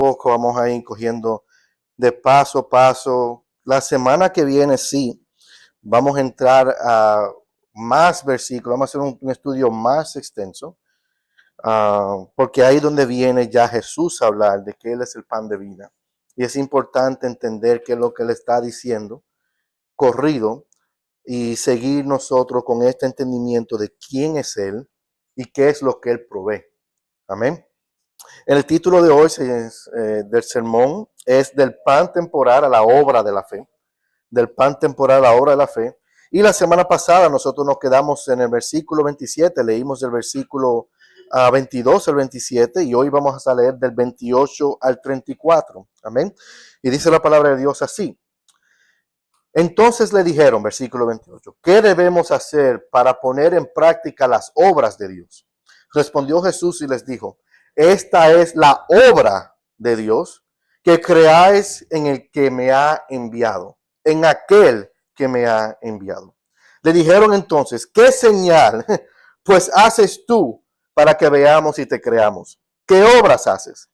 Poco vamos a ir cogiendo de paso a paso. La semana que viene sí, vamos a entrar a más versículos, vamos a hacer un estudio más extenso, porque ahí donde viene ya Jesús a hablar de que Él es el pan de vida. Y es importante entender qué es lo que Él está diciendo, corrido, y seguir nosotros con este entendimiento de quién es Él y qué es lo que Él provee. Amén. El título de hoy del sermón es del pan temporal a la obra de la fe. Del pan temporal a la obra de la fe. Y la semana pasada nosotros nos quedamos en el versículo 27, leímos el versículo 22 al 27 y hoy vamos a leer del 28 al 34. Amén. Y dice la palabra de Dios así. Entonces le dijeron, versículo 28, ¿qué debemos hacer para poner en práctica las obras de Dios? Respondió Jesús y les dijo, esta es la obra de Dios, que creáis en el que me ha enviado, en aquel que me ha enviado. Le dijeron entonces, ¿qué señal pues haces tú para que veamos y te creamos? ¿Qué obras haces?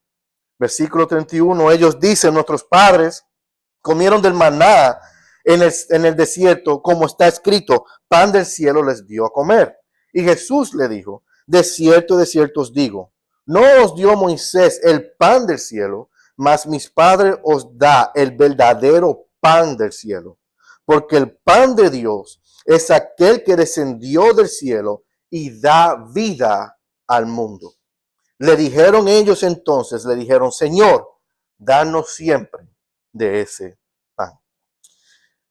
Versículo 31, ellos dicen, nuestros padres comieron del maná en el desierto, como está escrito, pan del cielo les dio a comer. Y Jesús le dijo, de cierto os digo, no os dio Moisés el pan del cielo, mas mis padres os da el verdadero pan del cielo. Porque el pan de Dios es aquel que descendió del cielo y da vida al mundo. Le dijeron ellos entonces, le dijeron, Señor, danos siempre de ese pan.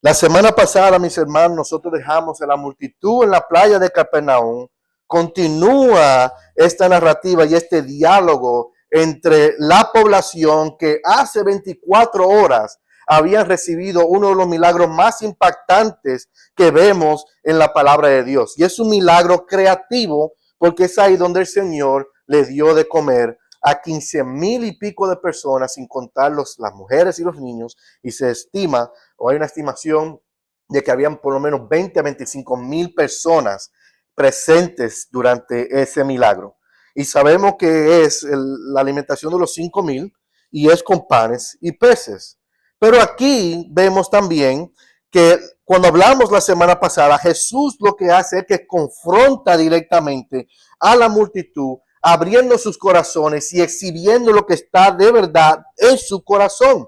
La semana pasada, mis hermanos, nosotros dejamos a la multitud en la playa de Capernaum. Continúa esta narrativa y este diálogo entre la población que hace 24 horas habían recibido uno de los milagros más impactantes que vemos en la palabra de Dios. Y es un milagro creativo porque es ahí donde el Señor le dio de comer a 15,000 y pico de personas, sin contar las mujeres y los niños, y se estima, o hay una estimación de que habían por lo menos 20 a 25,000 personas presentes durante ese milagro. Y sabemos que es la alimentación de los 5,000 y es con panes y peces. Pero aquí vemos también que cuando hablamos la semana pasada, Jesús lo que hace es que confronta directamente a la multitud, abriendo sus corazones y exhibiendo lo que está de verdad en su corazón.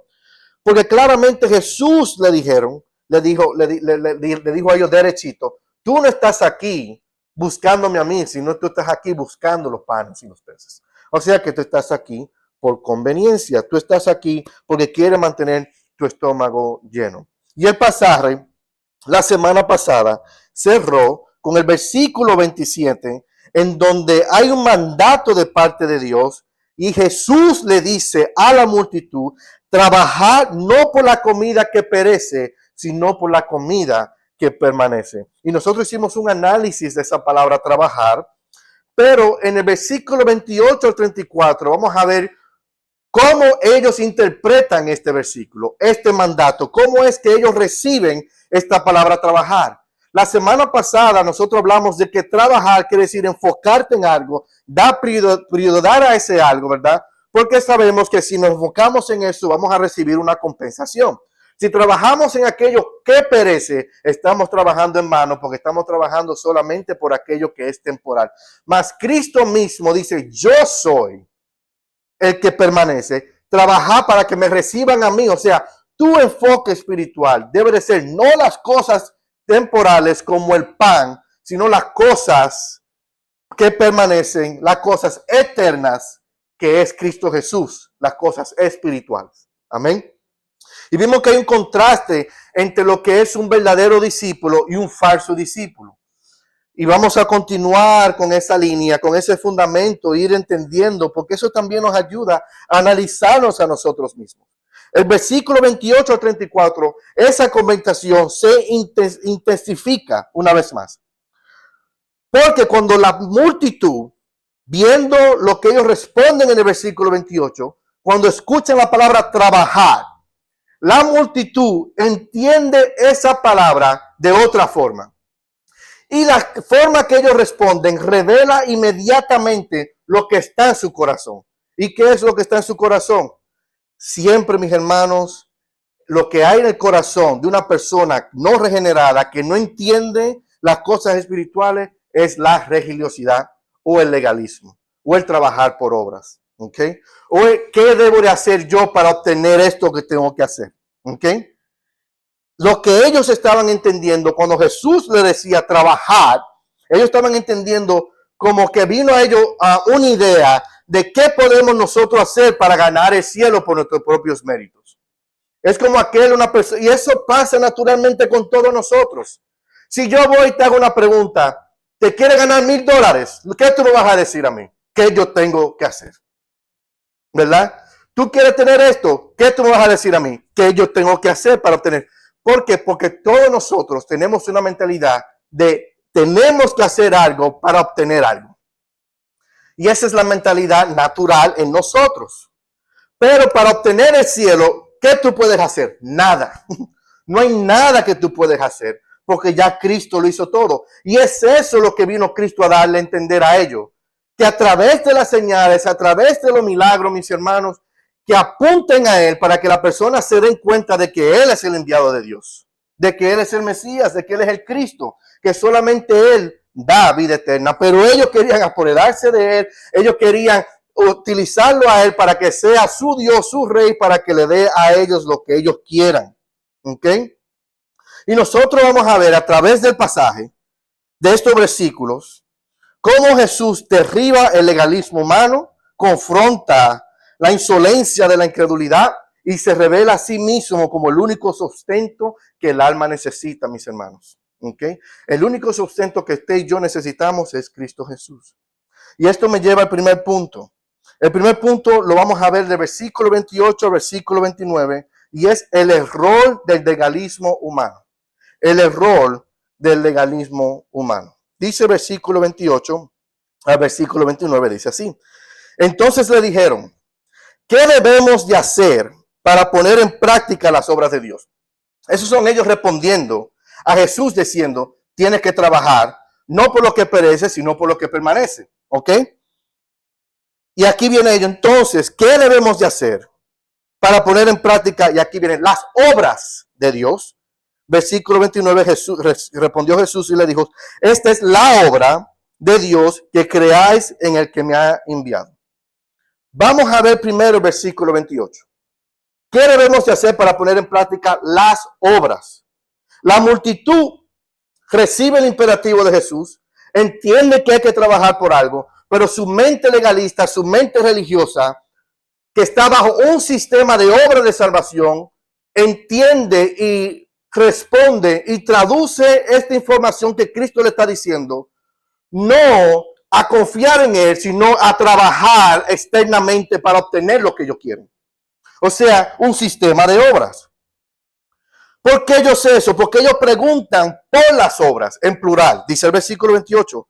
Porque claramente Jesús le dijo a ellos derechito, tú no estás aquí buscándome a mí, sino tú estás aquí buscando los panes y los peces. O sea que tú estás aquí por conveniencia, tú estás aquí porque quieres mantener tu estómago lleno. Y el pasaje, la semana pasada, cerró con el versículo 27, en donde hay un mandato de parte de Dios y Jesús le dice a la multitud, trabajar no por la comida que perece, sino por la comida que permanece. Y nosotros hicimos un análisis de esa palabra trabajar, pero en el versículo 28 al 34 vamos a ver cómo ellos interpretan este versículo, este mandato, cómo es que ellos reciben esta palabra trabajar. La semana pasada nosotros hablamos de que trabajar quiere decir enfocarte en algo, dar prioridad a ese algo, ¿verdad? Porque sabemos que si nos enfocamos en eso vamos a recibir una compensación. Si trabajamos en aquello que perece, estamos trabajando en vano porque estamos trabajando solamente por aquello que es temporal. Mas Cristo mismo dice, yo soy el que permanece, trabajar para que me reciban a mí. O sea, tu enfoque espiritual debe de ser no las cosas temporales como el pan, sino las cosas que permanecen, las cosas eternas que es Cristo Jesús, las cosas espirituales. Amén. Y vimos que hay un contraste entre lo que es un verdadero discípulo y un falso discípulo. Y vamos a continuar con esa línea, con ese fundamento, ir entendiendo, porque eso también nos ayuda a analizarnos a nosotros mismos. El versículo 28 al 34, esa conversación se intensifica una vez más. Porque cuando la multitud, viendo lo que ellos responden en el versículo 28, cuando escuchan la palabra trabajar, la multitud entiende esa palabra de otra forma. Y la forma que ellos responden revela inmediatamente lo que está en su corazón. ¿Y qué es lo que está en su corazón? Siempre, mis hermanos, lo que hay en el corazón de una persona no regenerada que no entiende las cosas espirituales es la religiosidad o el legalismo o el trabajar por obras. ¿Ok? O el, ¿qué debo de hacer yo para obtener esto que tengo que hacer? ¿Ok? Lo que ellos estaban entendiendo cuando Jesús le decía trabajar, ellos estaban entendiendo como que vino a ellos a una idea de qué podemos nosotros hacer para ganar el cielo por nuestros propios méritos. Es como aquel, una persona, y eso pasa naturalmente con todos nosotros. Si yo voy y te hago una pregunta, ¿te quieres ganar $1,000? ¿Qué tú me vas a decir a mí? ¿Qué yo tengo que hacer? ¿Verdad? ¿Tú quieres tener esto? ¿Qué tú me vas a decir a mí? ¿Qué yo tengo que hacer para obtener? ¿Por qué? Porque todos nosotros tenemos una mentalidad de tenemos que hacer algo para obtener algo. Y esa es la mentalidad natural en nosotros. Pero para obtener el cielo, ¿qué tú puedes hacer? Nada. No hay nada que tú puedes hacer, porque ya Cristo lo hizo todo. Y es eso lo que vino Cristo a darle a entender a ellos. Que a través de las señales, a través de los milagros, mis hermanos, que apunten a Él para que la persona se den cuenta de que Él es el enviado de Dios, de que Él es el Mesías, de que Él es el Cristo, que solamente Él da vida eterna. Pero ellos querían apoderarse de Él, ellos querían utilizarlo a Él para que sea su Dios, su Rey, para que le dé a ellos lo que ellos quieran. ¿Ok? Y nosotros vamos a ver a través del pasaje de estos versículos cómo Jesús derriba el legalismo humano, confronta la insolencia de la incredulidad y se revela a sí mismo como el único sustento que el alma necesita, mis hermanos. ¿Okay? El único sustento que usted y yo necesitamos es Cristo Jesús. Y esto me lleva al primer punto. El primer punto lo vamos a ver del versículo 28 al versículo 29 y es el error del legalismo humano. El error del legalismo humano. Dice el versículo 28 al versículo 29, dice así. Entonces le dijeron, ¿qué debemos de hacer para poner en práctica las obras de Dios? Esos son ellos respondiendo a Jesús diciendo, tienes que trabajar, no por lo que perece, sino por lo que permanece. ¿Ok? Y aquí viene ello. Entonces, ¿qué debemos de hacer para poner en práctica? Y aquí vienen las obras de Dios. Versículo 29, respondió Jesús y le dijo, esta es la obra de Dios que creáis en el que me ha enviado. Vamos a ver primero el versículo 28. ¿Qué debemos de hacer para poner en práctica las obras? La multitud recibe el imperativo de Jesús, entiende que hay que trabajar por algo, pero su mente legalista, su mente religiosa, que está bajo un sistema de obra de salvación, entiende y responde y traduce esta información que Cristo le está diciendo, no a confiar en Él, sino a trabajar externamente para obtener lo que ellos quieren. O sea, un sistema de obras. ¿Por qué yo sé eso? Porque ellos preguntan por las obras, en plural, dice el versículo 28.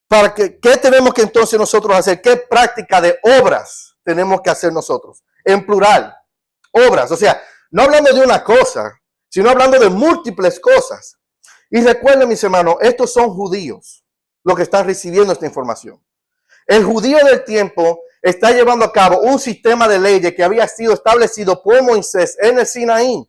¿Para qué tenemos que entonces nosotros hacer? ¿Qué práctica de obras tenemos que hacer nosotros? En plural, obras. O sea, no hablando de una cosa, sino hablando de múltiples cosas. Y recuerden, mis hermanos, estos son judíos los que están recibiendo esta información. El judío del tiempo está llevando a cabo un sistema de leyes que había sido establecido por Moisés en el Sinaí.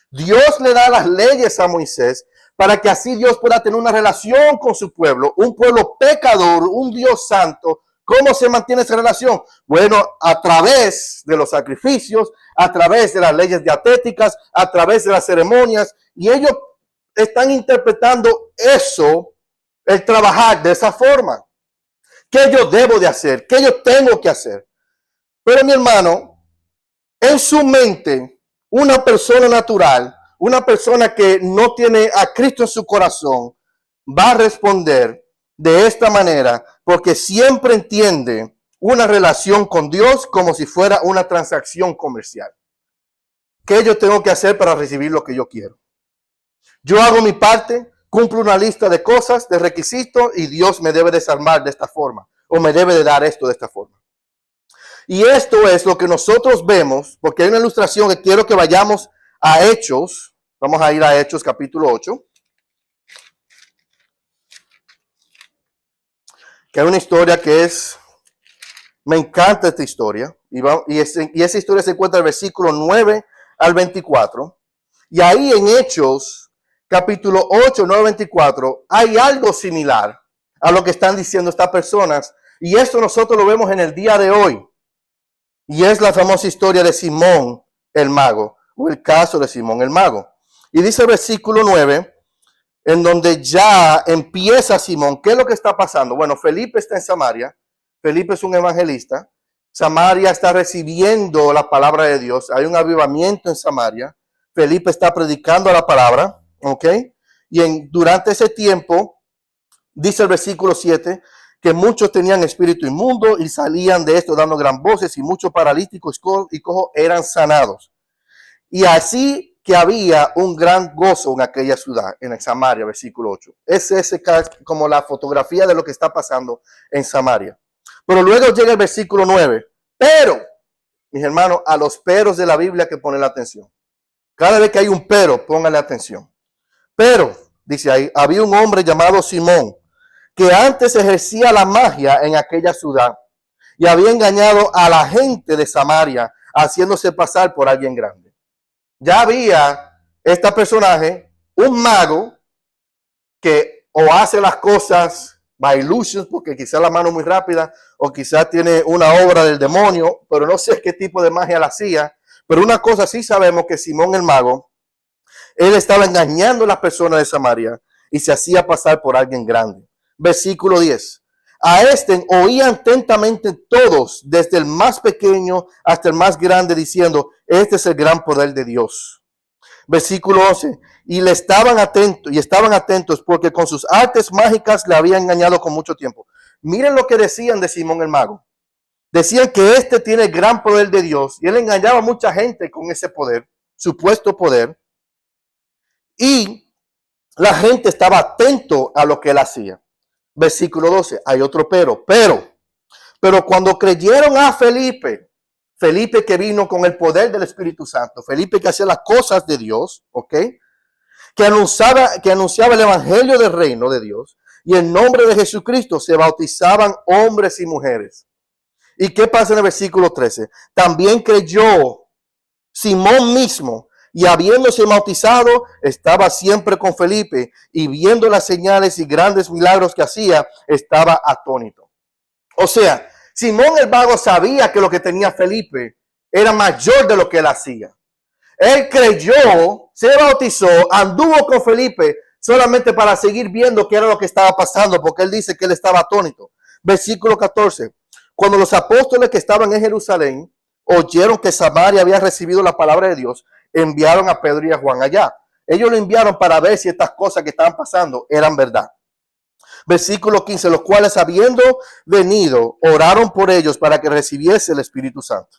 Dios le da las leyes a Moisés para que así Dios pueda tener una relación con su pueblo, un pueblo pecador, un Dios santo. ¿Cómo se mantiene esa relación? Bueno, a través de los sacrificios, a través de las leyes dietéticas, a través de las ceremonias, y ellos están interpretando eso, el trabajar de esa forma. ¿Qué yo debo de hacer? ¿Qué yo tengo que hacer? Pero mi hermano, en su mente, una persona natural, una persona que no tiene a Cristo en su corazón, va a responder de esta manera, porque siempre entiende una relación con Dios como si fuera una transacción comercial. ¿Qué yo tengo que hacer para recibir lo que yo quiero? Yo hago mi parte, cumplo una lista de cosas, de requisitos, y Dios me debe desarmar de esta forma, o me debe de dar esto de esta forma. Y esto es lo que nosotros vemos, porque hay una ilustración que quiero que vayamos a Hechos. Vamos a ir a Hechos capítulo 8. Que hay una historia que es Me encanta esta historia. Y esa historia se encuentra en el versículo 9 al 24. Y ahí en Hechos, capítulo 8, 9, 24, hay algo similar a lo que están diciendo estas personas. Y esto nosotros lo vemos en el día de hoy. Y es la famosa historia de Simón el mago, o el caso de Simón el mago. Y dice el versículo 9, en donde ya empieza Simón. ¿Qué es lo que está pasando? Bueno, Felipe está en Samaria. Felipe es un evangelista. Samaria está recibiendo la palabra de Dios. Hay un avivamiento en Samaria. Felipe está predicando la palabra, ¿ok? Y durante ese tiempo, dice el versículo 7, que muchos tenían espíritu inmundo y salían de esto dando gran voces, y muchos paralíticos y cojos eran sanados. Y así que había un gran gozo en aquella ciudad, en Samaria, versículo 8. Es como la fotografía de lo que está pasando en Samaria. Pero luego llega el versículo 9. Pero, mis hermanos, a los peros de la Biblia que ponen la atención. Cada vez que hay un pero, pónganle atención. Pero, dice ahí, había un hombre llamado Simón, que antes ejercía la magia en aquella ciudad y había engañado a la gente de Samaria, haciéndose pasar por alguien grande. Ya había este personaje, un mago, que o hace las cosas by illusions, porque quizás la mano muy rápida, o quizás tiene una obra del demonio, pero no sé qué tipo de magia la hacía. Pero una cosa sí sabemos, que Simón el mago, él estaba engañando a las personas de Samaria y se hacía pasar por alguien grande. Versículo 10. A este oían atentamente todos, desde el más pequeño hasta el más grande, diciendo, este es el gran poder de Dios. Versículo 11. Y estaban atentos porque con sus artes mágicas le habían engañado con mucho tiempo. Miren lo que decían de Simón el mago. Decían que este tiene el gran poder de Dios, y él engañaba a mucha gente con ese poder, supuesto poder. Y la gente estaba atento a lo que él hacía. Versículo 12, hay otro pero cuando creyeron a Felipe que vino con el poder del Espíritu Santo, Felipe que hacía las cosas de Dios, ¿ok? Que anunciaba el evangelio del reino de Dios, y en nombre de Jesucristo se bautizaban hombres y mujeres. ¿Y qué pasa en el versículo 13? También creyó Simón mismo, y habiéndose bautizado, estaba siempre con Felipe, y viendo las señales y grandes milagros que hacía, estaba atónito. O sea, Simón el mago sabía que lo que tenía Felipe era mayor de lo que él hacía. Él creyó, se bautizó, anduvo con Felipe solamente para seguir viendo qué era lo que estaba pasando, porque él dice que él estaba atónito. Versículo 14. Cuando los apóstoles que estaban en Jerusalén oyeron que Samaria había recibido la palabra de Dios, enviaron a Pedro y a Juan allá. Ellos lo enviaron para ver si estas cosas que estaban pasando eran verdad. Versículo 15, los cuales habiendo venido, oraron por ellos para que recibiese el Espíritu Santo.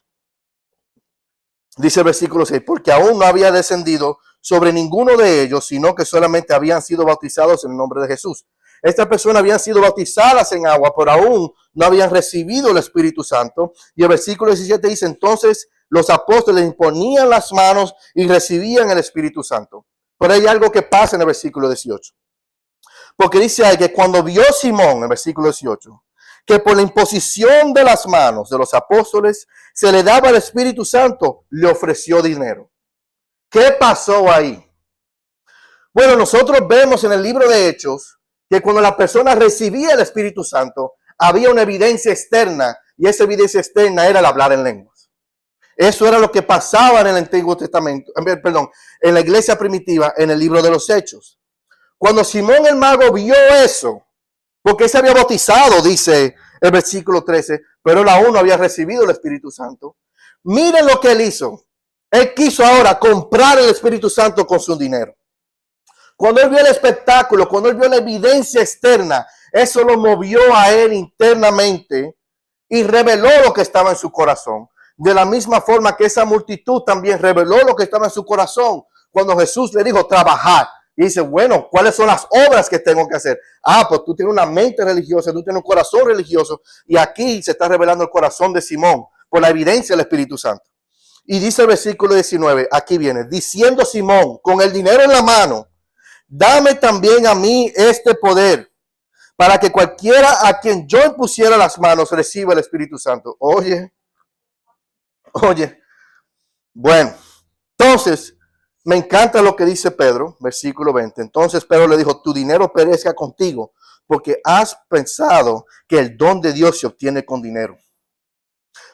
Dice el versículo 6, porque aún no había descendido sobre ninguno de ellos, sino que solamente habían sido bautizados en el nombre de Jesús. Estas personas habían sido bautizadas en agua, pero aún no habían recibido el Espíritu Santo. Y el versículo 17 dice, entonces los apóstoles imponían las manos y recibían el Espíritu Santo. Pero hay algo que pasa en el versículo 18. Porque dice ahí que cuando vio Simón, en el versículo 18, que por la imposición de las manos de los apóstoles se le daba el Espíritu Santo, le ofreció dinero. ¿Qué pasó ahí? Bueno, nosotros vemos en el libro de Hechos que cuando la persona recibía el Espíritu Santo, había una evidencia externa, y esa evidencia externa era el hablar en lenguas. Eso era lo que pasaba en el Antiguo Testamento, en la iglesia primitiva, en el libro de los Hechos. Cuando Simón el mago vio eso, porque se había bautizado, dice el versículo 13, pero él aún no había recibido el Espíritu Santo. Miren lo que él hizo. Él quiso ahora comprar el Espíritu Santo con su dinero. Cuando él vio el espectáculo, cuando él vio la evidencia externa, eso lo movió a él internamente y reveló lo que estaba en su corazón. De la misma forma que esa multitud también reveló lo que estaba en su corazón cuando Jesús le dijo trabajar. Y dice, bueno, ¿cuáles son las obras que tengo que hacer? Pues tú tienes una mente religiosa, tú tienes un corazón religioso. Y aquí se está revelando el corazón de Simón por la evidencia del Espíritu Santo. Y dice el versículo 19, aquí viene, diciendo Simón, con el dinero en la mano, dame también a mí este poder, para que cualquiera a quien yo impusiera las manos reciba el Espíritu Santo. Oye, bueno, entonces, me encanta lo que dice Pedro, versículo 20. Entonces Pedro le dijo, tu dinero perezca contigo, porque has pensado que el don de Dios se obtiene con dinero.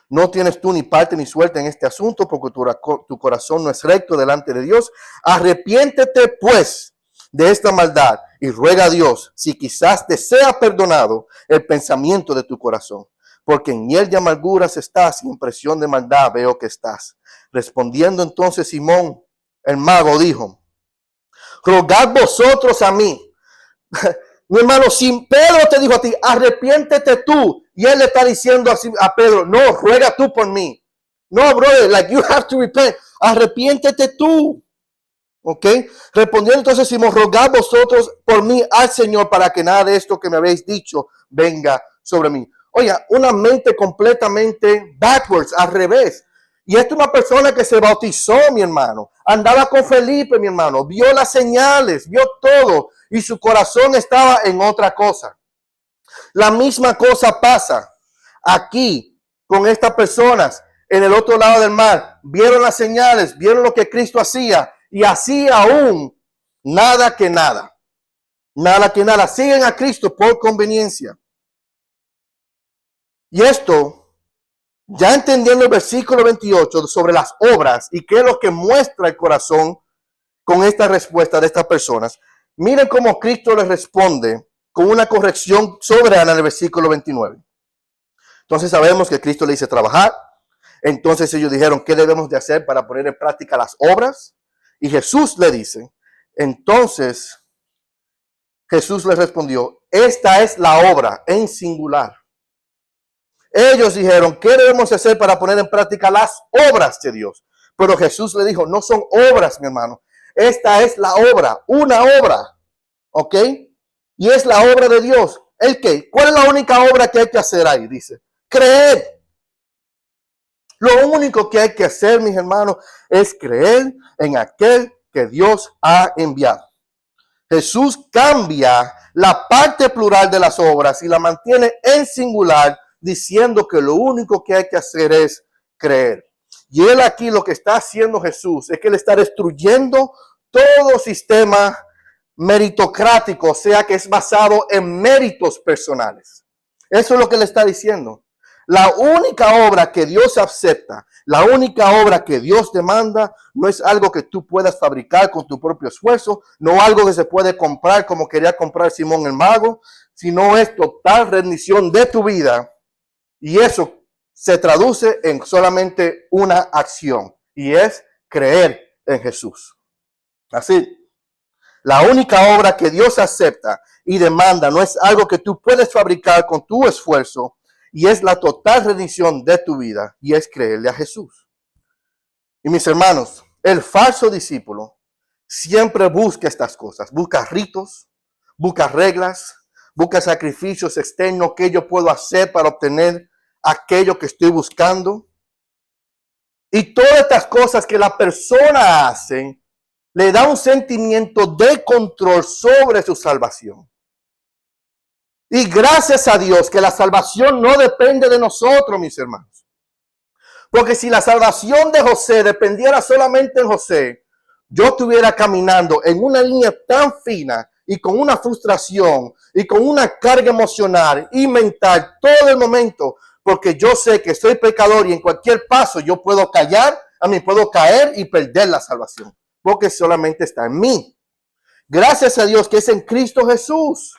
No tienes tú ni parte ni suerte en este asunto, porque tu corazón no es recto delante de Dios. Arrepiéntete, pues, de esta maldad y ruega a Dios, si quizás te sea perdonado el pensamiento de tu corazón. Porque en miel de amarguras estás y en presión de maldad veo que estás. Respondiendo entonces Simón, el mago, dijo, rogad vosotros a mí. Mi hermano, si Pedro te dijo a ti, arrepiéntete tú, y él le está diciendo a Pedro, no, ruega tú por mí. No, brother, like you have to repent. Arrepiéntete tú. ¿Ok? Respondiendo entonces Simón, rogad vosotros por mí al Señor para que nada de esto que me habéis dicho venga sobre mí. Oiga, una mente completamente backwards, al revés. Y esta es una persona que se bautizó, mi hermano. Andaba con Felipe, mi hermano. Vio las señales, vio todo. Y su corazón estaba en otra cosa. La misma cosa pasa aquí con estas personas en el otro lado del mar. Vieron las señales, vieron lo que Cristo hacía. Y así aún, nada que nada. Nada que nada. Siguen a Cristo por conveniencia. Y esto, ya entendiendo el versículo 28 sobre las obras y qué es lo que muestra el corazón con esta respuesta de estas personas, miren cómo Cristo les responde con una corrección soberana en el versículo 29. Entonces sabemos que Cristo le dice trabajar. Entonces ellos dijeron, ¿qué debemos de hacer para poner en práctica las obras? Y Jesús le dice, entonces Jesús les respondió, esta es la obra en singular. Ellos dijeron, ¿qué debemos hacer para poner en práctica las obras de Dios? Pero Jesús le dijo, no son obras, mi hermano. Esta es la obra, una obra. ¿Ok? Y es la obra de Dios. ¿El qué? ¿Cuál es la única obra que hay que hacer ahí? Dice, creer. Lo único que hay que hacer, mis hermanos, es creer en aquel que Dios ha enviado. Jesús cambia la parte plural de las obras y la mantiene en singular, diciendo que lo único que hay que hacer es creer. Y él aquí lo que está haciendo Jesús es que él está destruyendo todo sistema meritocrático, o sea que es basado en méritos personales. Eso es lo que le está diciendo. La única obra que Dios acepta, la única obra que Dios demanda, no es algo que tú puedas fabricar con tu propio esfuerzo, no algo que se puede comprar como quería comprar Simón el mago, sino es total rendición de tu vida. Y eso se traduce en solamente una acción, y es creer en Jesús. Así, la única obra que Dios acepta y demanda no es algo que tú puedes fabricar con tu esfuerzo, y es la total rendición de tu vida, y es creerle a Jesús. Y mis hermanos, el falso discípulo siempre busca estas cosas, busca ritos, busca reglas, busca sacrificios externos que yo puedo hacer para obtener aquello que estoy buscando. Y todas estas cosas que la persona hace le da un sentimiento de control sobre su salvación. Y gracias a Dios que la salvación no depende de nosotros, mis hermanos. Porque si la salvación de José dependiera solamente de José, yo estuviera caminando en una línea tan fina y con una frustración y con una carga emocional y mental todo el momento, porque yo sé que soy pecador y en cualquier paso yo puedo puedo caer y perder la salvación, porque solamente está en mí. Gracias a Dios que es en Cristo Jesús.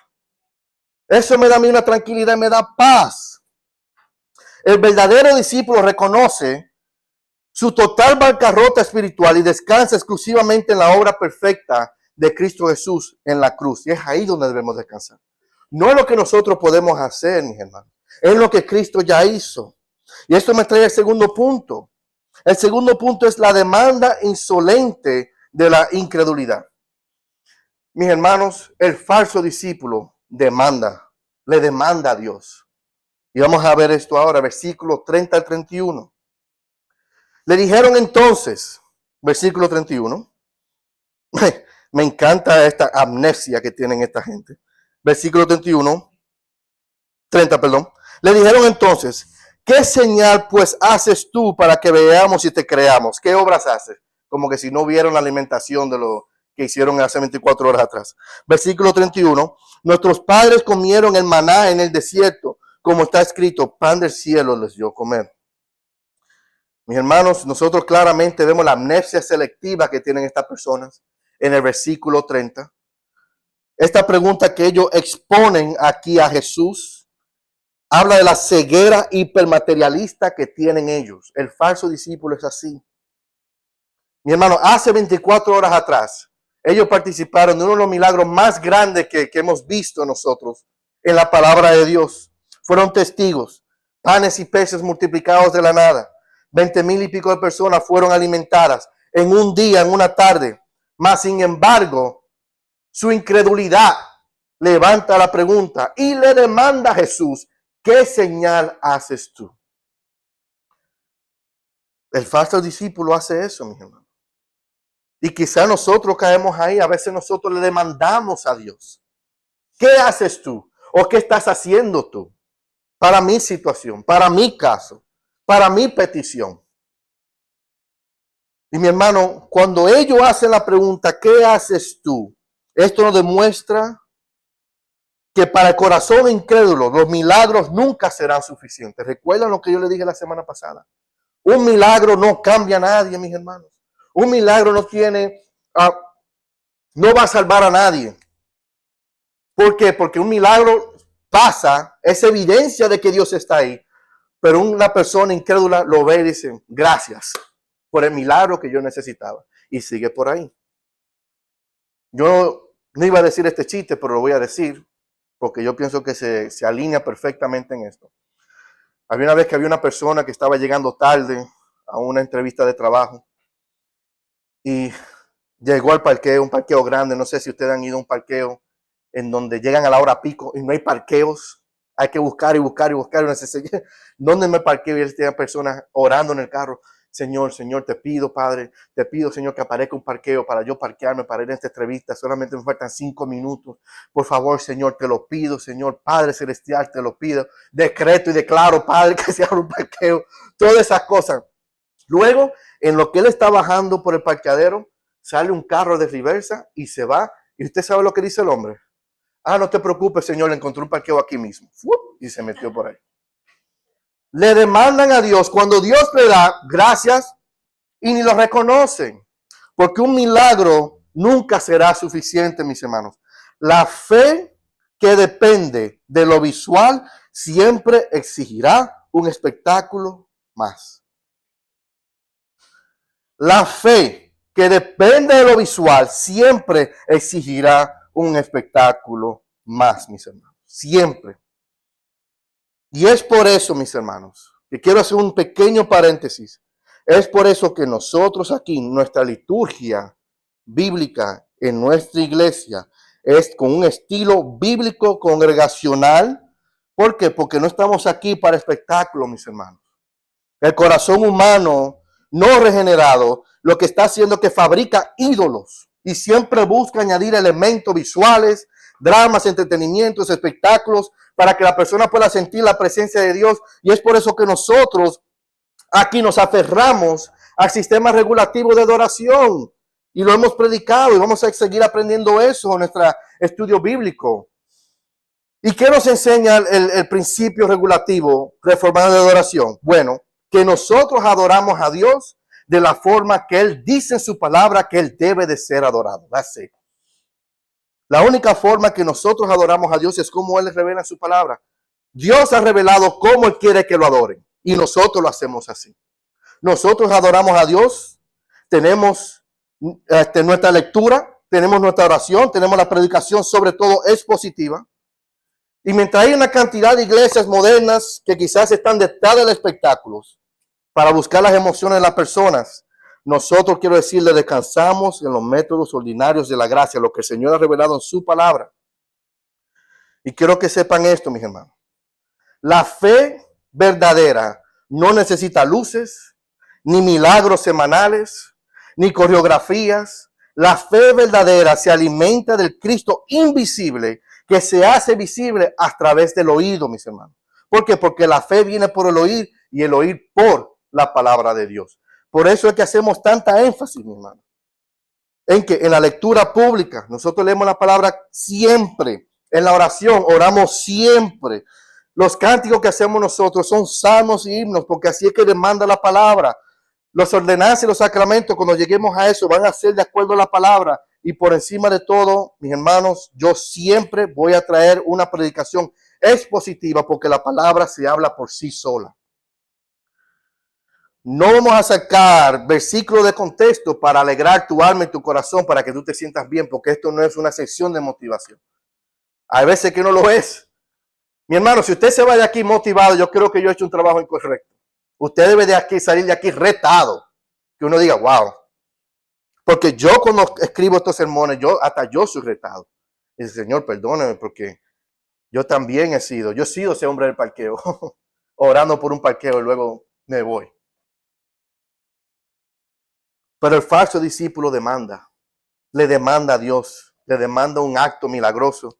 Eso me da a mí una tranquilidad, me da paz. El verdadero discípulo reconoce su total bancarrota espiritual y descansa exclusivamente en la obra perfecta de Cristo Jesús en la cruz. Y es ahí donde debemos descansar. No es lo que nosotros podemos hacer, mis hermanos. Es lo que Cristo ya hizo. Y esto me trae el segundo punto. El segundo punto es la demanda insolente de la incredulidad. Mis hermanos, el falso discípulo le demanda a Dios. Y vamos a ver esto ahora, versículos 30 al 31. Le dijeron entonces, versículo 31, me encanta esta amnesia que tienen esta gente. Versículo 31, 30, perdón. Le dijeron entonces, ¿qué señal pues haces tú para que veamos y te creamos? ¿Qué obras haces? Como que si no vieron la alimentación de lo que hicieron hace 24 horas atrás. Versículo 31. Nuestros padres comieron el maná en el desierto, como está escrito, pan del cielo les dio comer. Mis hermanos, nosotros claramente vemos la amnesia selectiva que tienen estas personas en el versículo 30. Esta pregunta que ellos exponen aquí a Jesús habla de la ceguera hipermaterialista que tienen ellos. El falso discípulo es así. Mi hermano, hace 24 horas atrás, ellos participaron de uno de los milagros más grandes que hemos visto nosotros en la palabra de Dios. Fueron testigos, panes y peces multiplicados de la nada. 20,000 y pico de personas fueron alimentadas en un día, en una tarde. Mas, sin embargo, su incredulidad levanta la pregunta y le demanda a Jesús, ¿qué señal haces tú? El falso discípulo hace eso, mi hermano. Y quizá nosotros caemos ahí, a veces nosotros le demandamos a Dios, ¿qué haces tú? ¿O qué estás haciendo tú? Para mi situación, para mi caso, para mi petición. Y mi hermano, cuando ellos hacen la pregunta, ¿qué haces tú? Esto nos demuestra que para el corazón incrédulo los milagros nunca serán suficientes. ¿Recuerdan lo que yo le dije la semana pasada? Un milagro no cambia a nadie, mis hermanos. Un milagro no va a salvar a nadie. ¿Por qué? Porque un milagro pasa, es evidencia de que Dios está ahí. Pero una persona incrédula lo ve y dice, gracias por el milagro que yo necesitaba. Y sigue por ahí. Yo no iba a decir este chiste, pero lo voy a decir, porque yo pienso que se alinea perfectamente en esto. Había una vez que había una persona que estaba llegando tarde a una entrevista de trabajo y llegó al parqueo, un parqueo grande. No sé si ustedes han ido a un parqueo en donde llegan a la hora pico y no hay parqueos. Hay que buscar y buscar y buscar. ¿Dónde me parqueo? Y él tiene personas orando en el carro. Señor, te pido, Padre, te pido, Señor, que aparezca un parqueo para yo parquearme, para ir a esta entrevista. Solamente me faltan 5 minutos. Por favor, Señor, te lo pido, Señor, Padre Celestial, te lo pido. Decreto y declaro, Padre, que se abra un parqueo. Todas esas cosas. Luego, en lo que él está bajando por el parqueadero, sale un carro de reversa y se va. ¿Y usted sabe lo que dice el hombre? Ah, no te preocupes, Señor, le encontré un parqueo aquí mismo. Y se metió por ahí. Le demandan a Dios cuando Dios le da gracias y ni lo reconocen. Porque un milagro nunca será suficiente, mis hermanos. La fe que depende de lo visual siempre exigirá un espectáculo más. La fe que depende de lo visual siempre exigirá un espectáculo más, mis hermanos. Siempre. Y es por eso, mis hermanos, que quiero hacer un pequeño paréntesis. Es por eso que nosotros aquí, nuestra liturgia bíblica en nuestra iglesia es con un estilo bíblico congregacional. ¿Por qué? Porque no estamos aquí para espectáculo, mis hermanos. El corazón humano no regenerado lo que está haciendo es que fabrica ídolos y siempre busca añadir elementos visuales, dramas, entretenimientos, espectáculos, para que la persona pueda sentir la presencia de Dios. Y es por eso que nosotros aquí nos aferramos al sistema regulativo de adoración. Y lo hemos predicado y vamos a seguir aprendiendo eso en nuestro estudio bíblico. ¿Y qué nos enseña el principio regulativo reformado de adoración? Bueno, que nosotros adoramos a Dios de la forma que Él dice en su palabra que Él debe de ser adorado. That's it. La única forma que nosotros adoramos a Dios es como Él revela en su palabra. Dios ha revelado cómo Él quiere que lo adoren y nosotros lo hacemos así. Nosotros adoramos a Dios, tenemos nuestra lectura, tenemos nuestra oración, tenemos la predicación, sobre todo expositiva. Y mientras hay una cantidad de iglesias modernas que quizás están detrás de los espectáculos para buscar las emociones de las personas, nosotros, quiero decirle, descansamos en los métodos ordinarios de la gracia, lo que el Señor ha revelado en su palabra. Y quiero que sepan esto, mis hermanos. La fe verdadera no necesita luces, ni milagros semanales, ni coreografías. La fe verdadera se alimenta del Cristo invisible que se hace visible a través del oído, mis hermanos. ¿Por qué? Porque la fe viene por el oír y el oír por la palabra de Dios. Por eso es que hacemos tanta énfasis, mi hermano, en que en la lectura pública nosotros leemos la palabra siempre. En la oración oramos siempre. Los cánticos que hacemos nosotros son salmos y himnos, porque así es que demanda la palabra. Los ordenanzas y los sacramentos, cuando lleguemos a eso, van a ser de acuerdo a la palabra. Y por encima de todo, mis hermanos, yo siempre voy a traer una predicación expositiva, porque la palabra se habla por sí sola. No vamos a sacar versículos de contexto para alegrar tu alma y tu corazón, para que tú te sientas bien, porque esto no es una sección de motivación. Hay veces que no lo es. Mi hermano, si usted se va de aquí motivado, yo creo que yo he hecho un trabajo incorrecto. Usted debe de aquí salir de aquí retado. Que uno diga, wow. Porque yo cuando escribo estos sermones, hasta yo soy retado. Y dice, Señor, perdóname, porque yo también yo he sido ese hombre del parqueo, orando por un parqueo y luego me voy. Pero el falso discípulo le demanda a Dios, le demanda un acto milagroso,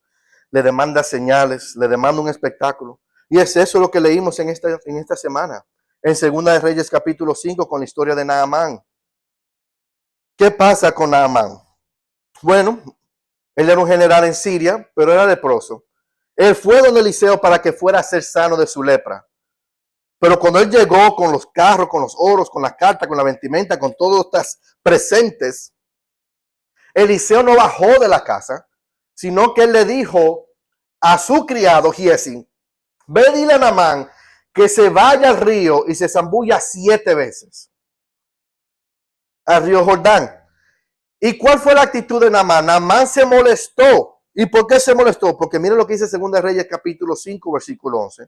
le demanda señales, le demanda un espectáculo. Y es eso lo que leímos en esta semana, en Segunda de Reyes capítulo 5, con la historia de Naamán. ¿Qué pasa con Naamán? Bueno, él era un general en Siria, pero era leproso. Él fue donde Eliseo para que fuera a ser sano de su lepra. Pero cuando él llegó con los carros, con los oros, con las cartas, con la vestimenta, con todos estos presentes, Eliseo no bajó de la casa, sino que él le dijo a su criado Giesi, ve dile a Naamán que se vaya al río y se zambulla 7 veces al río Jordán. ¿Y cuál fue la actitud de Naamán? Naamán se molestó. ¿Y por qué se molestó? Porque miren lo que dice 2 Reyes capítulo 5, versículo 11.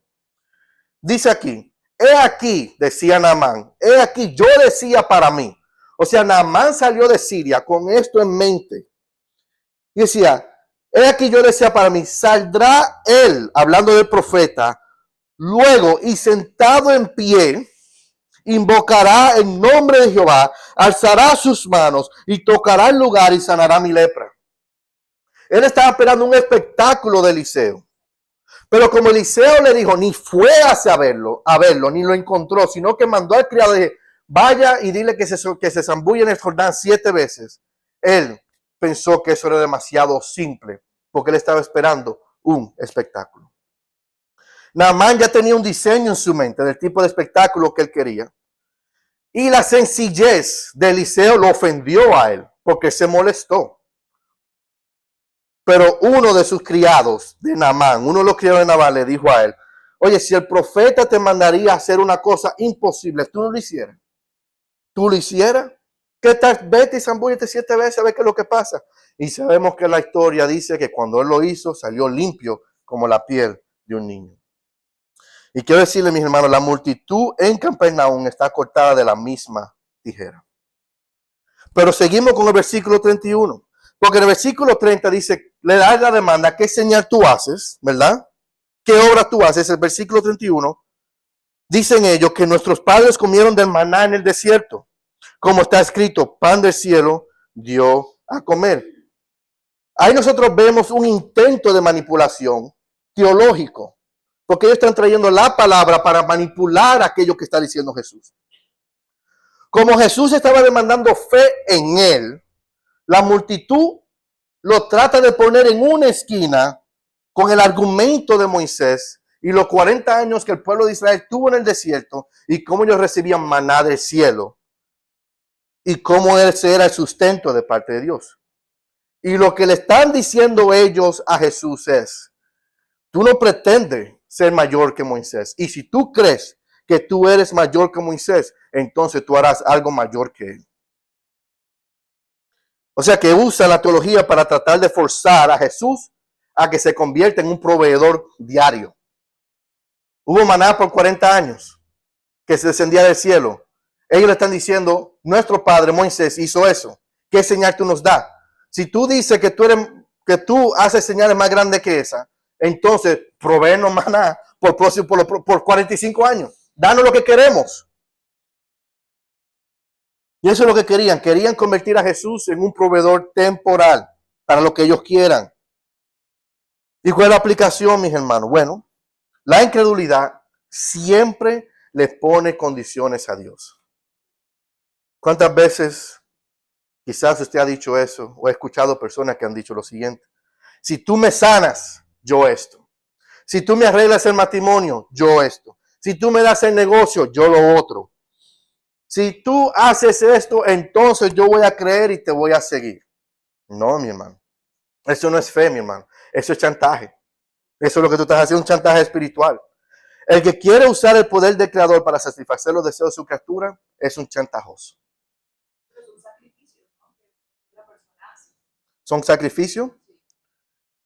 Dice aquí, he aquí, decía Naamán, he aquí, yo decía para mí. O sea, Naamán salió de Siria con esto en mente. Y decía, he aquí, yo decía para mí, saldrá él, hablando del profeta, luego y sentado en pie, invocará el nombre de Jehová, alzará sus manos y tocará el lugar y sanará mi lepra. Él estaba esperando un espectáculo de Eliseo. Pero como Eliseo le dijo, ni fue a verlo, ni lo encontró, sino que mandó al criado y dije, vaya y dile que se zambulle en el Jordán 7 veces. Él pensó que eso era demasiado simple, porque él estaba esperando un espectáculo. Naamán ya tenía un diseño en su mente del tipo de espectáculo que él quería. Y la sencillez de Eliseo lo ofendió a él, porque se molestó. Pero uno de sus criados de Naamán, uno de los criados de Naamán le dijo a él, oye, si el profeta te mandaría a hacer una cosa imposible, ¿tú no lo hicieras? ¿Tú lo hicieras? ¿Qué tal? Vete y zambúllete 7 veces a ver qué es lo que pasa. Y sabemos que la historia dice que cuando él lo hizo, salió limpio como la piel de un niño. Y quiero decirle, mis hermanos, la multitud en Capernaum está cortada de la misma tijera. Pero seguimos con el versículo 31. Porque en el versículo 30 dice, le da la demanda, ¿qué señal tú haces? ¿Verdad? ¿Qué obra tú haces? El versículo 31. Dicen ellos que nuestros padres comieron del maná en el desierto. Como está escrito, pan del cielo dio a comer. Ahí nosotros vemos un intento de manipulación teológico. Porque ellos están trayendo la palabra para manipular aquello que está diciendo Jesús. Como Jesús estaba demandando fe en él, la multitud lo trata de poner en una esquina con el argumento de Moisés y los 40 años que el pueblo de Israel tuvo en el desierto y cómo ellos recibían maná del cielo y cómo ese era el sustento de parte de Dios. Y lo que le están diciendo ellos a Jesús es, tú no pretendes ser mayor que Moisés. Y si tú crees que tú eres mayor que Moisés, entonces tú harás algo mayor que él. O sea que usa la teología para tratar de forzar a Jesús a que se convierta en un proveedor diario. Hubo maná por 40 años que se descendía del cielo. Ellos le están diciendo, nuestro padre Moisés hizo eso. ¿Qué señal tú nos das? Si tú dices que tú haces señales más grandes que esa, entonces proveenos maná por 45 años. Danos lo que queremos. Y eso es lo que querían. Querían convertir a Jesús en un proveedor temporal para lo que ellos quieran. ¿Y cuál es la aplicación, mis hermanos? Bueno, la incredulidad siempre le pone condiciones a Dios. ¿Cuántas veces quizás usted ha dicho eso o ha escuchado personas que han dicho lo siguiente? Si tú me sanas, yo esto. Si tú me arreglas el matrimonio, yo esto. Si tú me das el negocio, yo lo otro. Si tú haces esto, entonces yo voy a creer y te voy a seguir. No, mi hermano. Eso no es fe, mi hermano. Eso es chantaje. Eso es lo que tú estás haciendo, un chantaje espiritual. El que quiere usar el poder del Creador para satisfacer los deseos de su criatura es un chantajoso. ¿Son sacrificios?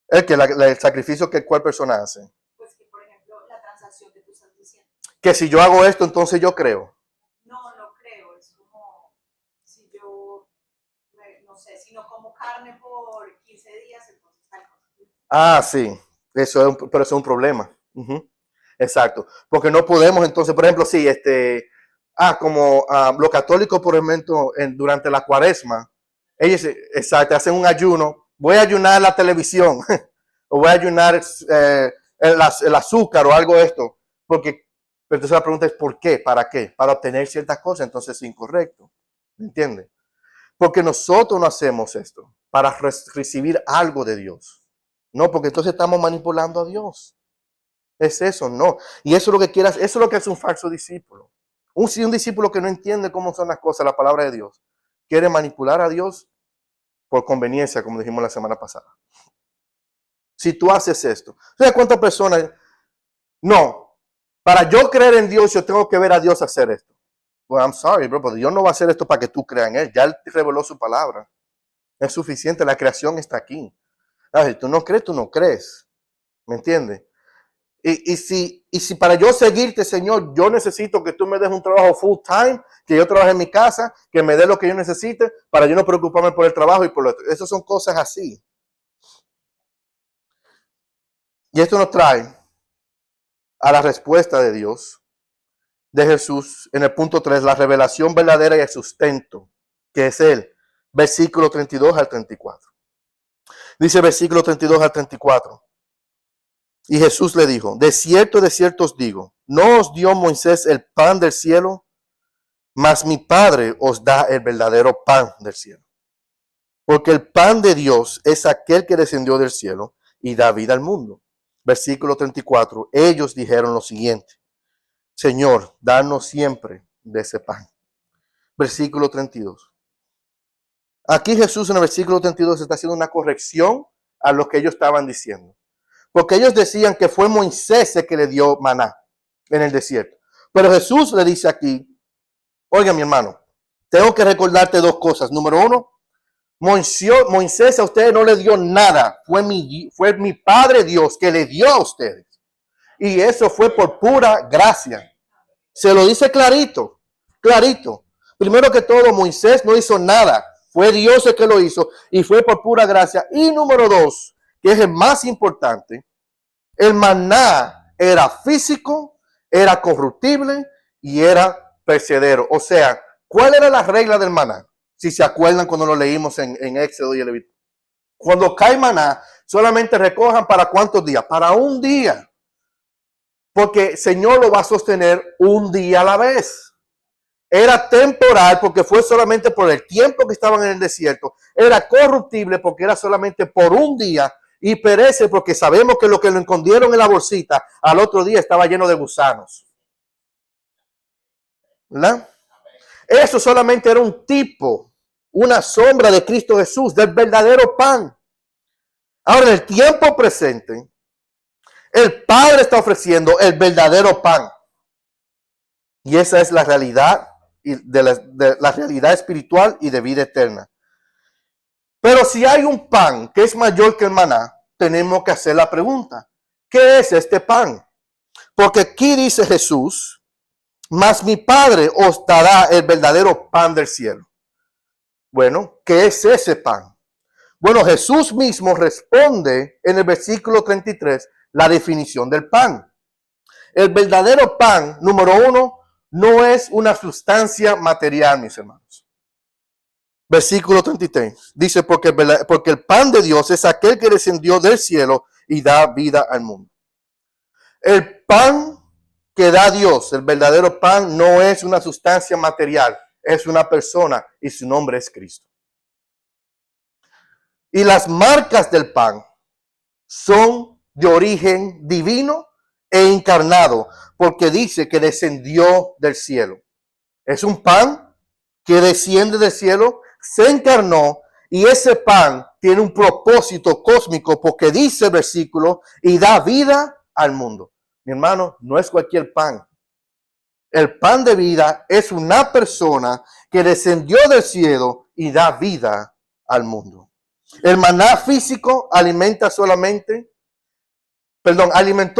El sacrificio que cuál persona hace. Pues que, por ejemplo, la transacción que tú estás diciendo. Que si yo hago esto, entonces yo creo. No creo. Es como si yo, no sé, si no como carne por 15 días, entonces tal cosa. Ah, sí. Pero eso es un problema. Exacto. Porque no podemos, entonces, por ejemplo, sí, como los católicos, por ejemplo, durante la cuaresma, ellos, exacto, hacen un ayuno. Voy a ayunar la televisión o voy a ayunar el azúcar o algo de esto. Pero entonces la pregunta es ¿por qué? ¿Para qué? Para obtener ciertas cosas, entonces es incorrecto. ¿Me entiende? Porque nosotros no hacemos esto para recibir algo de Dios. No, porque entonces estamos manipulando a Dios. Es eso, no. Y eso es lo que quieras, eso es lo que hace un falso discípulo. Un discípulo que no entiende cómo son las cosas, la palabra de Dios, quiere manipular a Dios por conveniencia, como dijimos la semana pasada. Si tú haces esto, ¿sabes cuántas personas? No, para yo creer en Dios, yo tengo que ver a Dios hacer esto. Well, I'm sorry, bro, pero Dios no va a hacer esto para que tú creas en Él. Ya Él te reveló su palabra. Es suficiente, la creación está aquí. Si tú no crees, tú no crees. ¿Me entiendes? Y si para yo seguirte, Señor, yo necesito que tú me des un trabajo full time, que yo trabaje en mi casa, que me dé lo que yo necesite, para yo no preocuparme por el trabajo y por lo otro. Esas son cosas así. Y esto nos trae a la respuesta de Dios, de Jesús, en el punto 3, la revelación verdadera y el sustento, que es el versículo 32 al 34. Dice versículo 32 al 34. Y Jesús le dijo, de cierto os digo, no os dio Moisés el pan del cielo, mas mi Padre os da el verdadero pan del cielo. Porque el pan de Dios es aquel que descendió del cielo y da vida al mundo. Versículo 34. Ellos dijeron lo siguiente, Señor, danos siempre de ese pan. Versículo 32. Aquí Jesús en el versículo 32 está haciendo una corrección a lo que ellos estaban diciendo. Porque ellos decían que fue Moisés el que le dio maná en el desierto. Pero Jesús le dice aquí, oiga mi hermano, tengo que recordarte dos cosas. Número uno, Moisés a ustedes no le dio nada. Fue mi Padre Dios que le dio a ustedes. Y eso fue por pura gracia. Se lo dice clarito, clarito. Primero que todo, Moisés no hizo nada. Fue Dios el que lo hizo y fue por pura gracia. Y número dos, que es el más importante, el maná era físico, era corruptible y era perecedero. O sea, ¿cuál era la regla del maná? Si se acuerdan cuando lo leímos en Éxodo y Levítico. Cuando cae maná, solamente recojan para ¿cuántos días? Para un día. Porque el Señor lo va a sostener un día a la vez. Era temporal porque fue solamente por el tiempo que estaban en el desierto. Era corruptible porque era solamente por un día. Y perece porque sabemos que lo que lo escondieron en la bolsita al otro día estaba lleno de gusanos. ¿Verdad? Eso solamente era un tipo, una sombra de Cristo Jesús, del verdadero pan. Ahora, en el tiempo presente, el Padre está ofreciendo el verdadero pan. Y esa es la realidad, de la realidad espiritual y de vida eterna. Pero si hay un pan que es mayor que el maná, tenemos que hacer la pregunta, ¿qué es este pan? Porque aquí dice Jesús, mas mi Padre os dará el verdadero pan del cielo. Bueno, ¿qué es ese pan? Bueno, Jesús mismo responde en el versículo 33 la definición del pan. El verdadero pan, número uno, no es una sustancia material, mis hermanos. Versículo 33 dice, porque el pan de Dios es aquel que descendió del cielo y da vida al mundo. El pan que da Dios, el verdadero pan, no es una sustancia material, es una persona y su nombre es Cristo. Y las marcas del pan son de origen divino e encarnado, porque dice que descendió del cielo. Es un pan que desciende del cielo, se encarnó, y ese pan tiene un propósito cósmico, porque dice el versículo, y da vida al mundo. Mi hermano, no es cualquier pan. El pan de vida es una persona que descendió del cielo y da vida al mundo. El maná físico alimentó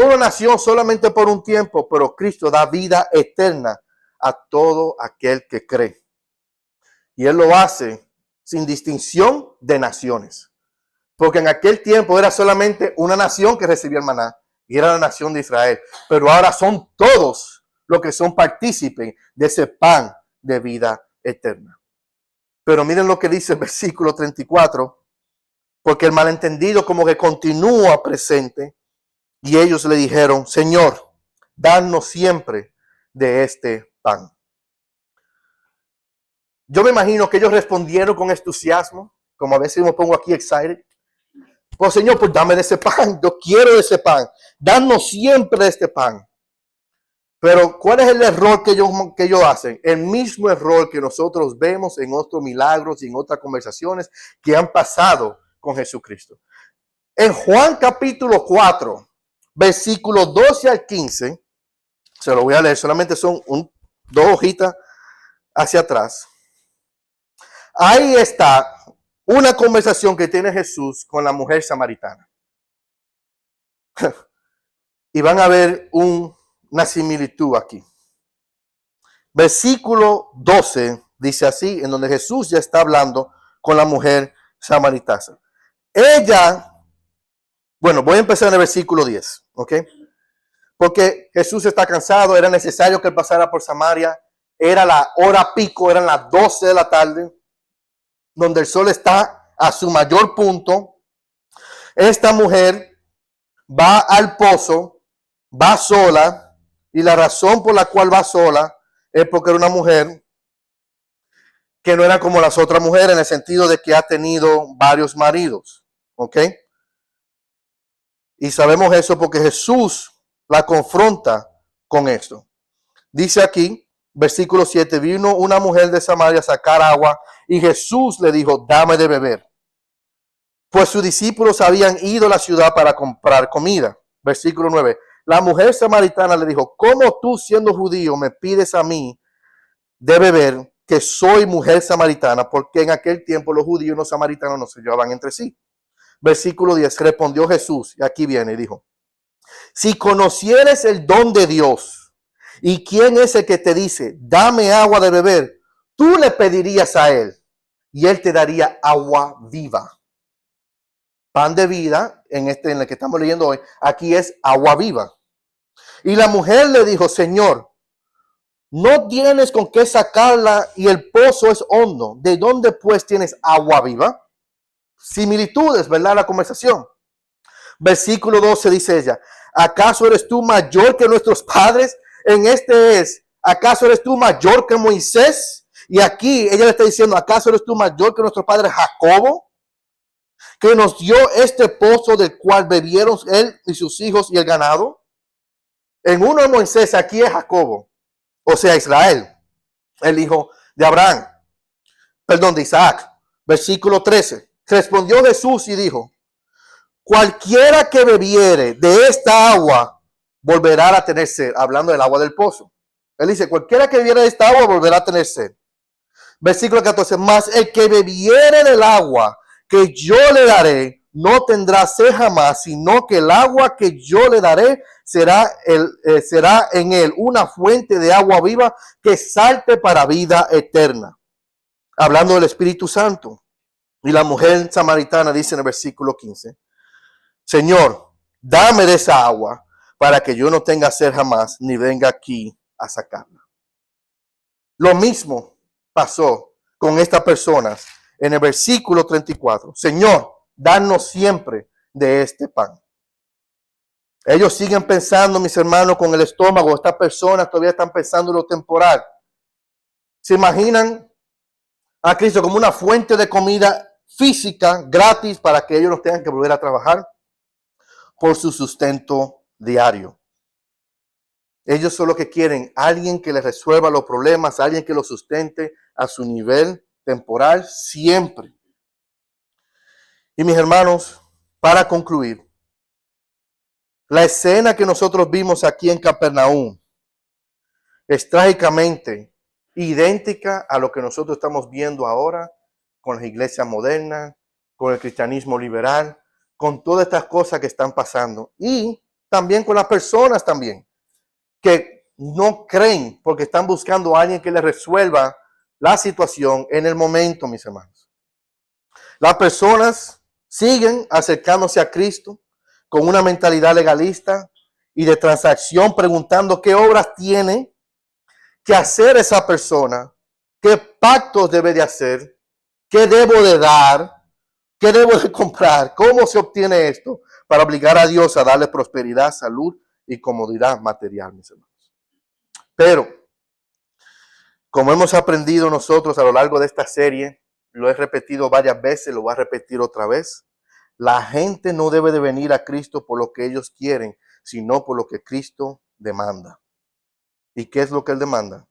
la nación solamente por un tiempo, pero Cristo da vida eterna a todo aquel que cree. Y Él lo hace sin distinción de naciones. Porque en aquel tiempo era solamente una nación que recibía el maná, y era la nación de Israel. Pero ahora son todos los que son partícipes de ese pan de vida eterna. Pero miren lo que dice el versículo 34, porque el malentendido como que continúa presente, y ellos le dijeron, Señor, danos siempre de este pan. Yo me imagino que ellos respondieron con entusiasmo, como a veces me pongo aquí excited. Pues Señor, pues dame de ese pan, yo quiero de ese pan, danos siempre de este pan. Pero ¿cuál es el error que ellos hacen? El mismo error que nosotros vemos en otros milagros y en otras conversaciones que han pasado con Jesucristo. En Juan capítulo 4, versículos 12 al 15, se lo voy a leer, solamente son dos hojitas hacia atrás. Ahí está una conversación que tiene Jesús con la mujer samaritana. Y van a ver una similitud aquí. Versículo 12 dice así, en donde Jesús ya está hablando con la mujer samaritana. Voy a empezar en el versículo 10, ¿ok? Porque Jesús está cansado, era necesario que él pasara por Samaria, era la hora pico, eran las 12 de la tarde, donde el sol está a su mayor punto. Esta mujer va al pozo, va sola, y la razón por la cual va sola es porque era una mujer que no era como las otras mujeres en el sentido de que ha tenido varios maridos, ¿ok? Y sabemos eso porque Jesús la confronta con esto. Dice aquí, versículo 7, vino una mujer de Samaria a sacar agua y Jesús le dijo, dame de beber. Pues sus discípulos habían ido a la ciudad para comprar comida. Versículo 9, la mujer samaritana le dijo, ¿cómo tú siendo judío me pides a mí de beber que soy mujer samaritana? Porque en aquel tiempo los judíos y los samaritanos no se llevaban entre sí. Versículo 10, respondió Jesús, y aquí viene, y dijo, si conocieres el don de Dios, y quién es el que te dice, dame agua de beber, tú le pedirías a él, y él te daría agua viva. Pan de vida, en el que estamos leyendo hoy, aquí es agua viva. Y la mujer le dijo, Señor, no tienes con qué sacarla y el pozo es hondo. ¿De dónde pues tienes agua viva? Similitudes, ¿verdad? La conversación. Versículo 12 dice ella, ¿acaso eres tú mayor que nuestros padres? ¿acaso eres tú mayor que Moisés? Y aquí ella le está diciendo, ¿acaso eres tú mayor que nuestro padre Jacobo? Que nos dio este pozo del cual bebieron él y sus hijos y el ganado. En uno de Moisés, aquí es Jacobo, o sea, Israel, el hijo de Abraham, de Isaac. Versículo 13. Respondió Jesús y dijo, cualquiera que bebiere de esta agua volverá a tener sed. Hablando del agua del pozo. Él dice, cualquiera que bebiere de esta agua volverá a tener sed. Versículo 14. Mas el que bebiere del agua que yo le daré no tendrá sed jamás, sino que el agua que yo le daré será en él una fuente de agua viva que salte para vida eterna. Hablando del Espíritu Santo. Y la mujer samaritana dice en el versículo 15, Señor, dame de esa agua para que yo no tenga sed jamás, ni venga aquí a sacarla. Lo mismo pasó con estas personas en el versículo 34. Señor, danos siempre de este pan. Ellos siguen pensando, mis hermanos, con el estómago. Estas personas todavía están pensando en lo temporal. Se imaginan a Cristo como una fuente de comida física gratis para que ellos no tengan que volver a trabajar por su sustento diario. Ellos son lo que quieren, alguien que les resuelva los problemas, alguien que los sustente a su nivel temporal siempre. Y mis hermanos, para concluir, la escena que nosotros vimos aquí en Capernaum es trágicamente idéntica a lo que nosotros estamos viendo ahora con las iglesias modernas, con el cristianismo liberal, con todas estas cosas que están pasando. Y también con las personas también, que no creen porque están buscando a alguien que les resuelva la situación en el momento, mis hermanos. Las personas siguen acercándose a Cristo con una mentalidad legalista y de transacción, preguntando qué obras tiene que hacer esa persona, qué pactos debe de hacer, qué debo de dar, qué debo de comprar, cómo se obtiene esto para obligar a Dios a darle prosperidad, salud y comodidad material, mis hermanos. Pero, como hemos aprendido nosotros a lo largo de esta serie, lo he repetido varias veces, lo voy a repetir otra vez, la gente no debe de venir a Cristo por lo que ellos quieren, sino por lo que Cristo demanda. ¿Y qué es lo que Él demanda?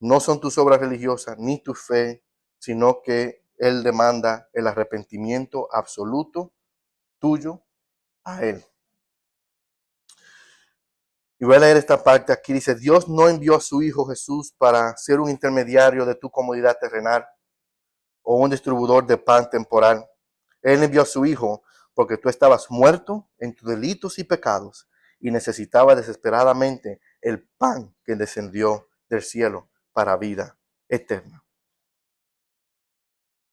No son tus obras religiosas ni tu fe, sino que Él demanda el arrepentimiento absoluto tuyo a Él. Y voy a leer esta parte aquí. Dice, Dios no envió a su Hijo Jesús para ser un intermediario de tu comodidad terrenal o un distribuidor de pan temporal. Él envió a su Hijo porque tú estabas muerto en tus delitos y pecados y necesitabas desesperadamente el pan que descendió del cielo para vida eterna.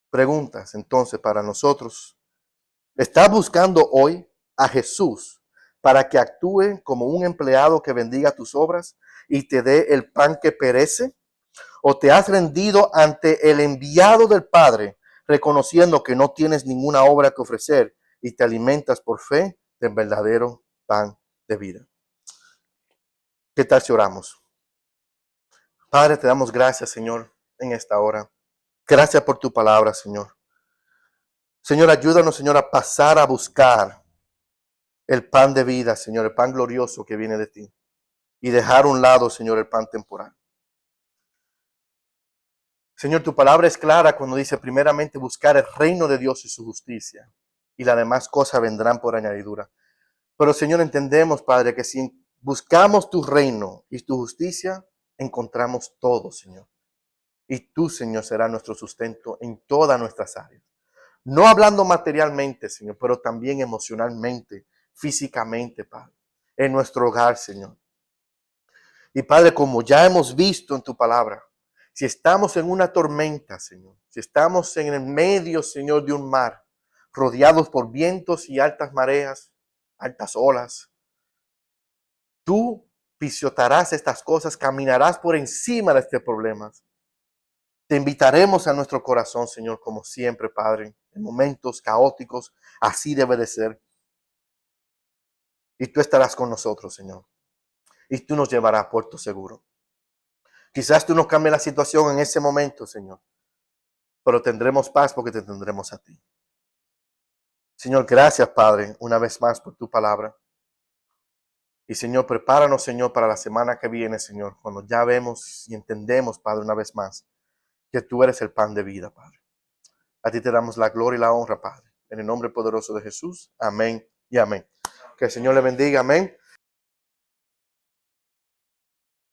Preguntas entonces para nosotros. ¿Estás buscando hoy a Jesús para que actúe como un empleado que bendiga tus obras y te dé el pan que perece? ¿O te has rendido ante el enviado del Padre, reconociendo que no tienes ninguna obra que ofrecer y te alimentas por fe del verdadero pan de vida? ¿Qué tal si oramos? Padre, te damos gracias, Señor, en esta hora. Gracias por tu palabra, Señor. Señor, ayúdanos, Señor, a pasar a buscar el pan de vida, Señor, el pan glorioso que viene de ti. Y dejar a un lado, Señor, el pan temporal. Señor, tu palabra es clara cuando dice primeramente buscar el reino de Dios y su justicia. Y las demás cosas vendrán por añadidura. Pero, Señor, entendemos, Padre, que si buscamos tu reino y tu justicia, encontramos todo, Señor. Y tú, Señor, serás nuestro sustento en todas nuestras áreas. No hablando materialmente, Señor, pero también emocionalmente, físicamente, Padre. En nuestro hogar, Señor. Y Padre, como ya hemos visto en tu palabra, si estamos en una tormenta, Señor, si estamos en el medio, Señor, de un mar, rodeados por vientos y altas mareas, altas olas, tú pisotearás estas cosas, caminarás por encima de este problema. Te invitaremos a nuestro corazón, Señor, como siempre, Padre, en momentos caóticos, así debe de ser. Y tú estarás con nosotros, Señor. Y tú nos llevarás a puerto seguro. Quizás tú nos cambies la situación en ese momento, Señor, pero tendremos paz porque te tendremos a ti. Señor, gracias, Padre, una vez más por tu palabra. Y, Señor, prepáranos, Señor, para la semana que viene, Señor, cuando ya vemos y entendemos, Padre, una vez más, que tú eres el pan de vida, Padre. A ti te damos la gloria y la honra, Padre. En el nombre poderoso de Jesús. Amén y amén. Que el Señor le bendiga. Amén.